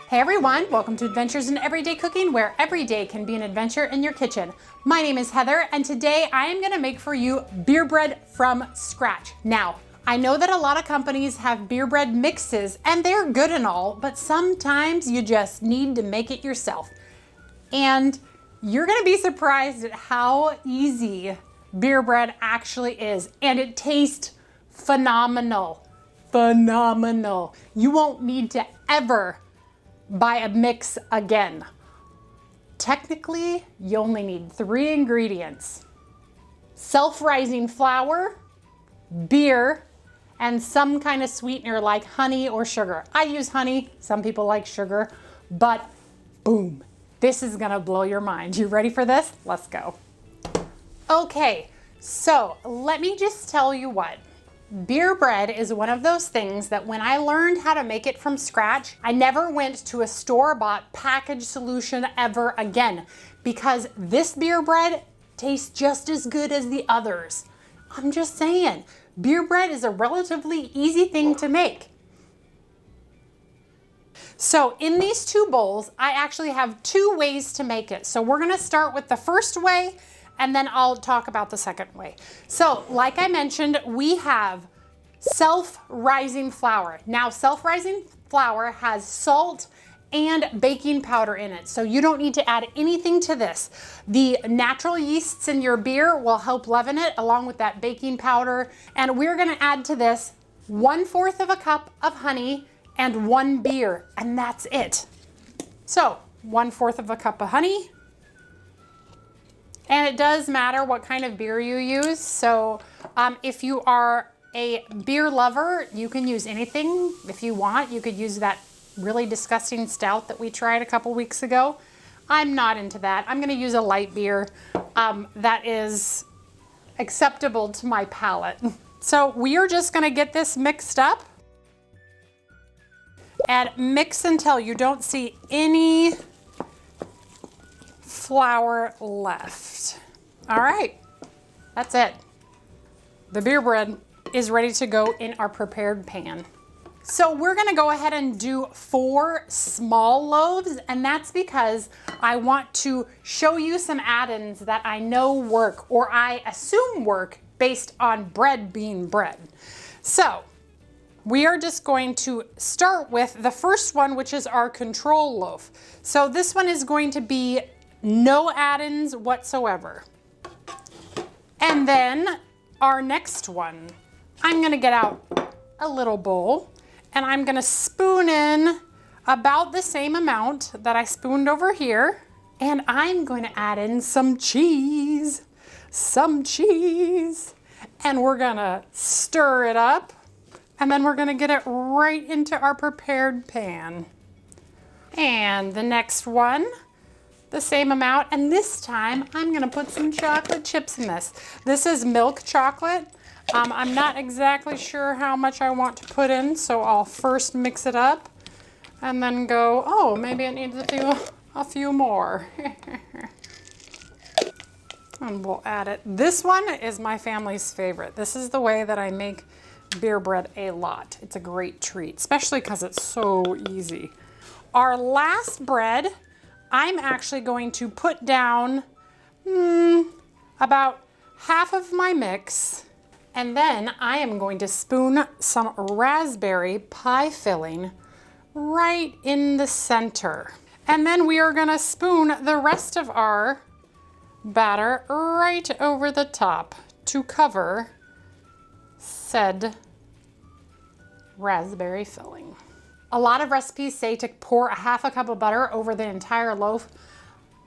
Hey everyone, welcome to Adventures in Everyday Cooking, where every day can be an adventure in your kitchen. My name is Heather, and today I am gonna make for you beer bread from scratch. Now, I know that a lot of companies have beer bread mixes, and they're good and all, but sometimes you just need to make it yourself. And you're gonna be surprised at how easy beer bread actually is, and it tastes phenomenal. Phenomenal. You won't need to ever buy a mix again. Technically, you only need 3 ingredients: self-rising flour, beer, and some kind of sweetener like honey or sugar. I use honey, some people like sugar, but boom, this is gonna blow your mind. You ready for this? Let's go. Okay, so let me just tell you what. Beer bread is one of those things that when I learned how to make it from scratch, I never went to a store-bought packaged solution ever again, because this beer bread tastes just as good as the others. I'm just saying, beer bread is a relatively easy thing to make. So in these 2 bowls, I actually have 2 ways to make it. So we're gonna start with the first way, and then I'll talk about the second way. So like I mentioned, we have self-rising flour. Now, self-rising flour has salt and baking powder in it, so you don't need to add anything to this. The natural yeasts in your beer will help leaven it along with that baking powder, and we're gonna add to this 1/4 of a cup of honey and 1 beer, and that's it. So 1/4 of a cup of honey. And it does matter what kind of beer you use. So if you are a beer lover, you can use anything. If you want, you could use that really disgusting stout that we tried a couple weeks ago. I'm not into that. I'm gonna use a light beer that is acceptable to my palate. So we are just gonna get this mixed up and mix until you don't see any flour left. All right, that's it. The beer bread is ready to go in our prepared pan. So we're gonna go ahead and do 4 small loaves, and that's because I want to show you some add-ins that I know work, or I assume work, based on bread being bread. So we are just going to start with the first one, which is our control loaf. So this one is going to be no add-ins whatsoever. And then our next one, I'm gonna get out a little bowl and I'm gonna spoon in about the same amount that I spooned over here. And I'm going to add in some cheese. And we're gonna stir it up. And then we're gonna get it right into our prepared pan. And the next one, the same amount, and this time I'm gonna put some chocolate chips in this. This is milk chocolate. I'm not exactly sure how much I want to put in, so I'll first mix it up and then go, oh, maybe it needs a few more. And we'll add it. This one is my family's favorite. This is the way that I make beer bread a lot. It's a great treat, especially because it's so easy. Our last bread, I'm actually going to put down about half of my mix, and then I am going to spoon some raspberry pie filling right in the center. And then we are gonna spoon the rest of our batter right over the top to cover said raspberry filling. A lot of recipes say to pour a half a cup of butter over the entire loaf.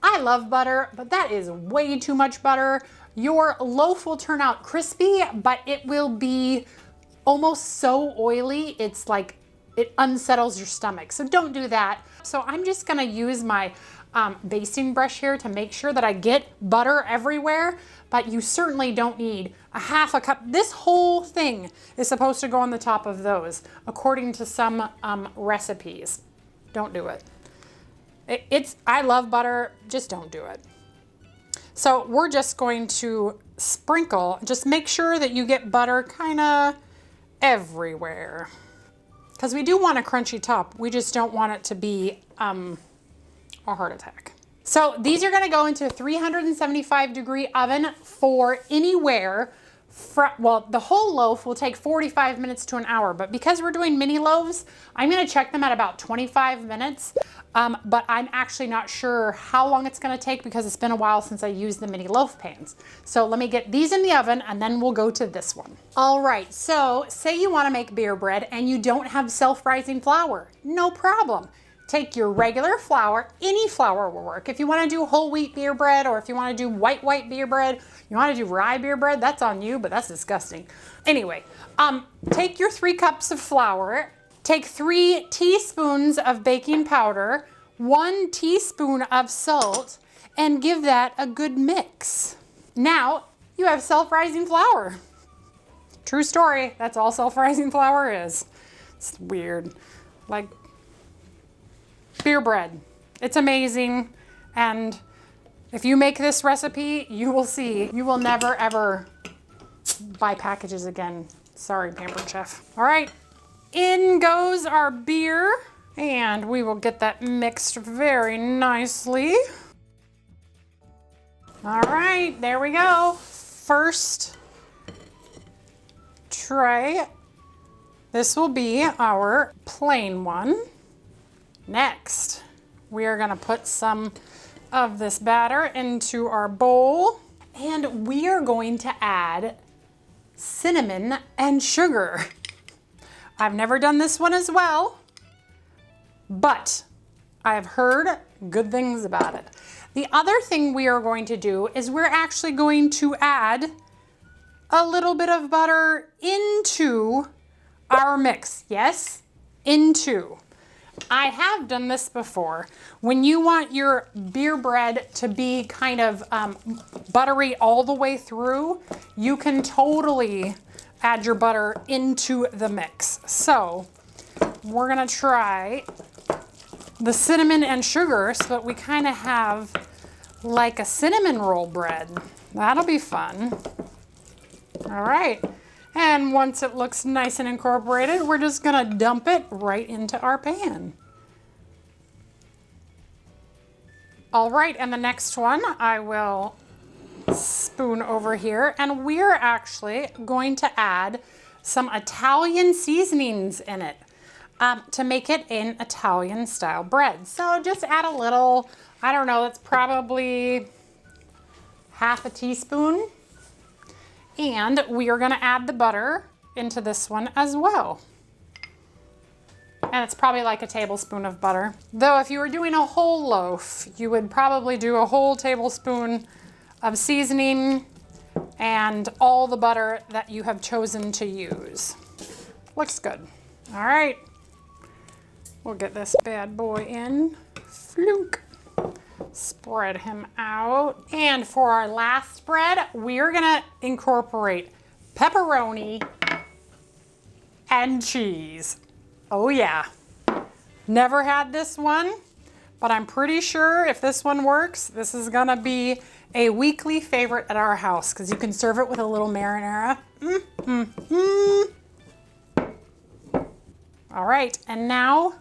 I love butter, but that is way too much butter. Your loaf will turn out crispy, but it will be almost so oily, it's like it unsettles your stomach. So don't do that. So I'm just gonna use my basting brush here to make sure that I get butter everywhere, but you certainly don't need a half a cup. This whole thing is supposed to go on the top of those, according to some recipes. Don't do it. I love butter, just don't do it. So we're just going to sprinkle, just make sure that you get butter kind of everywhere. because we do want a crunchy top. We just don't want it to be a heart attack. So these are gonna go into a 375-degree oven for anywhere from, well, the whole loaf will take 45 minutes to an hour, but because we're doing mini loaves, I'm gonna check them at about 25 minutes. But I'm actually not sure how long it's gonna take because it's been a while since I used the mini loaf pans. So let me get these in the oven and then we'll go to this one. All right, so say you wanna make beer bread and you don't have self-rising flour, no problem. Take your regular flour, any flour will work. If you wanna do whole wheat beer bread, or if you wanna do white beer bread, you wanna do rye beer bread, that's on you, but that's disgusting. Anyway, take your 3 cups of flour, take 3 teaspoons of baking powder, 1 teaspoon of salt, and give that a good mix. Now, you have self-rising flour. True story, that's all self-rising flour is. It's weird, like beer bread. It's amazing, and if you make this recipe, you will see, you will never ever buy packages again. Sorry, Pampered Chef. All right. In goes our beer, and we will get that mixed very nicely. All right, there we go. First tray. This will be our plain one. Next, we are gonna put some of this batter into our bowl, and we are going to add cinnamon and sugar. I've never done this one as well, but I've heard good things about it. The other thing we are going to do is we're actually going to add a little bit of butter into our mix. Yes, into. I have done this before. When you want your beer bread to be kind of buttery all the way through, you can totally add your butter into the mix. So we're gonna try the cinnamon and sugar so that we kind of have like a cinnamon roll bread. That'll be fun. All right. And once it looks nice and incorporated, we're just gonna dump it right into our pan. All right, and the next one I will spoon over here, and we're actually going to add some Italian seasonings in it to make it an Italian style bread. So just add a little, I don't know, that's probably half a teaspoon. And we are gonna add the butter into this one as well. And it's probably like a tablespoon of butter. Though if you were doing a whole loaf, you would probably do a whole tablespoon of seasoning and all the butter that you have chosen to use. Looks good. All right, we'll get this bad boy in. Fluke. Spread him out. And for our last spread, we're gonna incorporate pepperoni and cheese. Oh yeah. Never had this one, but I'm pretty sure if this one works, this is gonna be a weekly favorite at our house because you can serve it with a little marinara. All right, and now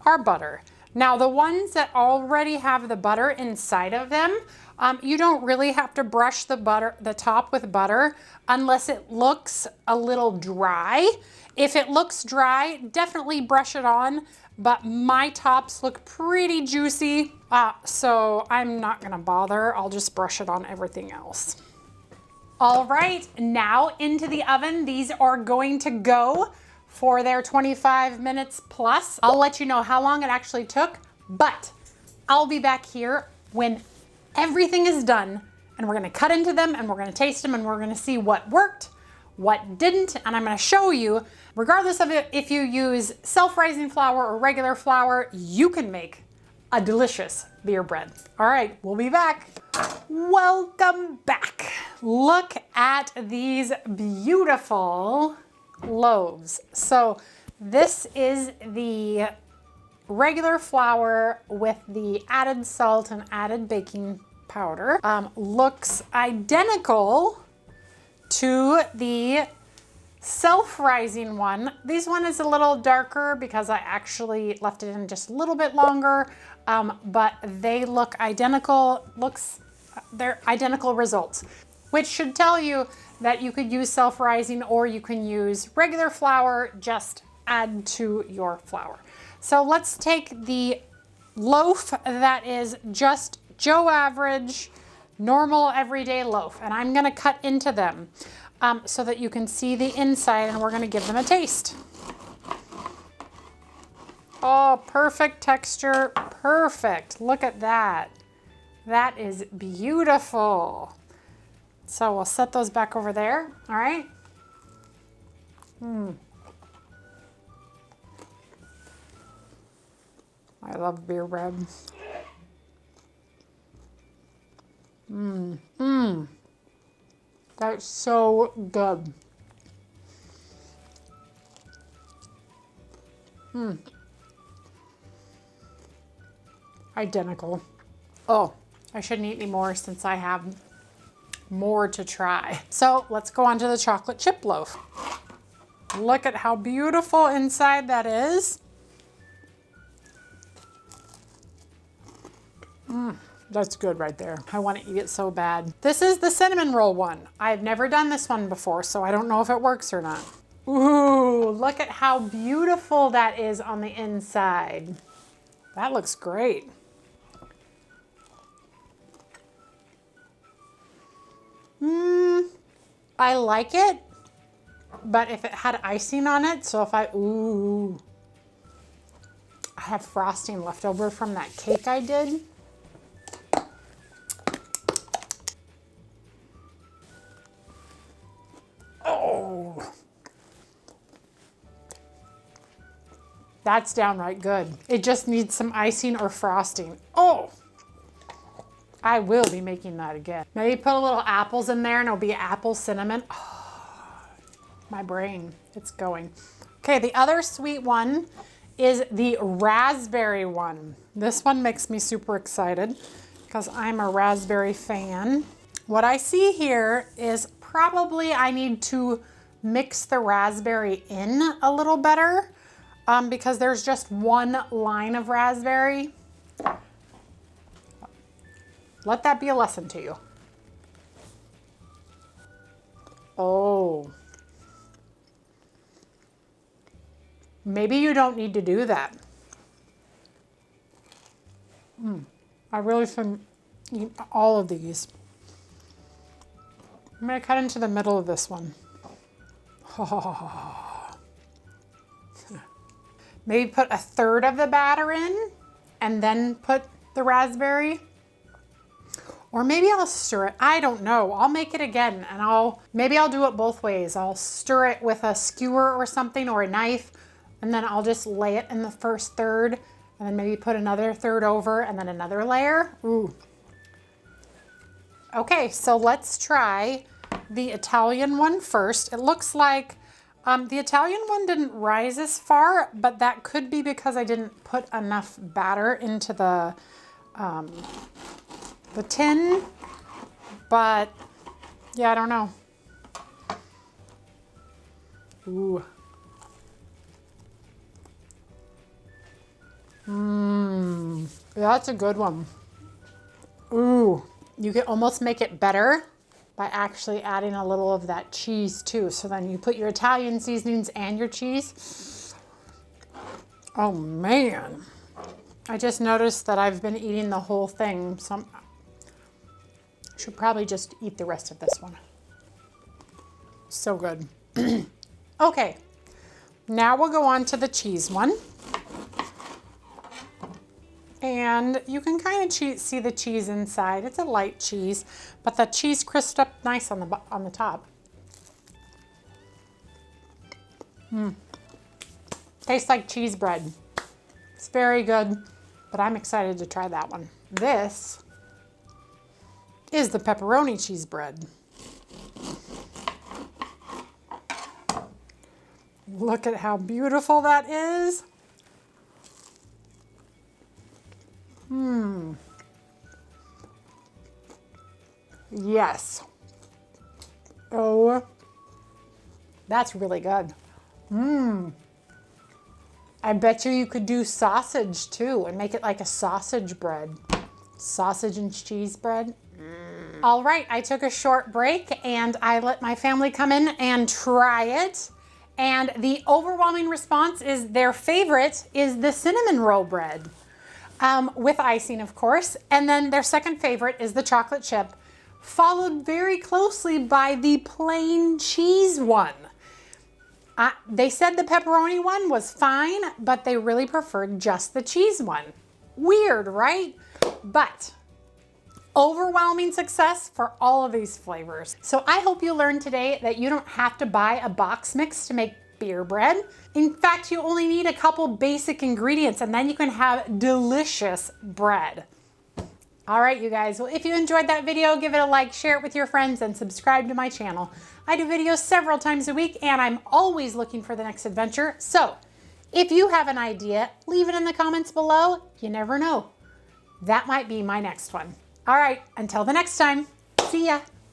our butter. Now the ones that already have the butter inside of them, you don't really have to brush the top with butter unless it looks a little dry. If it looks dry, definitely brush it on, but my tops look pretty juicy, so I'm not gonna bother. I'll just brush it on everything else. All right, now into the oven. These are going to go for their 25 minutes plus. I'll let you know how long it actually took, but I'll be back here when everything is done and we're gonna cut into them and we're gonna taste them and we're gonna see what worked, what didn't, and I'm gonna show you, regardless of if you use self-rising flour or regular flour, you can make a delicious beer bread. All right, we'll be back. Welcome back. Look at these beautiful loaves. So this is the regular flour with the added salt and added baking powder. Looks identical to the self-rising one. This one is a little darker because I actually left it in just a little bit longer, but they look identical. They're identical results, which should tell you that you could use self-rising or you can use regular flour, just add to your flour. So let's take the loaf that is just Joe average, normal everyday loaf, and I'm gonna cut into them so that you can see the inside, and we're gonna give them a taste. Oh, perfect texture, perfect. Look at that. That is beautiful. So we'll set those back over there, all right? I love beer bread. That's so good. Identical. Oh, I shouldn't eat any more since I have more to try. So let's go on to the chocolate chip loaf. Look at how beautiful inside that is. That's good right there. I want to eat it so bad. This is the cinnamon roll one. I've never done this one before, so I don't know if it works or not. Ooh, look at how beautiful that is on the inside. That looks great. I like it, but if it had icing on it, so if I have frosting left over from that cake I did. Oh, that's downright good. It just needs some icing or frosting. Oh, I will be making that again. Maybe put a little apples in there and it'll be apple cinnamon. Oh, my brain, it's going. Okay, the other sweet one is the raspberry one. This one makes me super excited because I'm a raspberry fan. What I see here is probably I need to mix the raspberry in a little better because there's just one line of raspberry. Let that be a lesson to you. Oh. Maybe you don't need to do that. I really shouldn't eat all of these. I'm gonna cut into the middle of this one. Oh. Maybe put a third of the batter in and then put the raspberry. Or maybe I'll stir it. I don't know. I'll make it again and maybe I'll do it both ways. I'll stir it with a skewer or something or a knife, and then I'll just lay it in the first third and then maybe put another third over and then another layer. Ooh. Okay, so let's try the Italian one first. It looks like the Italian one didn't rise as far, but that could be because I didn't put enough batter into the tin, but yeah, I don't know. Ooh. That's a good one. Ooh, you can almost make it better by actually adding a little of that cheese too. So then you put your Italian seasonings and your cheese. Oh man. I just noticed that I've been eating the whole thing. So I should probably just eat the rest of this one. So good. Okay, now we'll go on to the cheese one. And you can kind of see the cheese inside. It's a light cheese, but the cheese crisped up nice on the top. Tastes like cheese bread. It's very good, but I'm excited to try that one. This is the pepperoni cheese bread. Look at how beautiful that is. Yes. Oh That's really good. I bet you could do sausage too and make it like a sausage bread. Sausage and cheese bread. All right, I took a short break and I let my family come in and try it. And the overwhelming response is their favorite is the cinnamon roll bread, with icing, of course. And then their second favorite is the chocolate chip, followed very closely by the plain cheese one. They said the pepperoni one was fine, but they really preferred just the cheese one. Weird, right? But overwhelming success for all of these flavors. So I hope you learned today that you don't have to buy a box mix to make beer bread. In fact, you only need a couple basic ingredients and then you can have delicious bread. All right, you guys, well, if you enjoyed that video, give it a like, share it with your friends, and subscribe to my channel. I do videos several times a week and I'm always looking for the next adventure. So if you have an idea, leave it in the comments below. You never know. That might be my next one. All right, until the next time, see ya.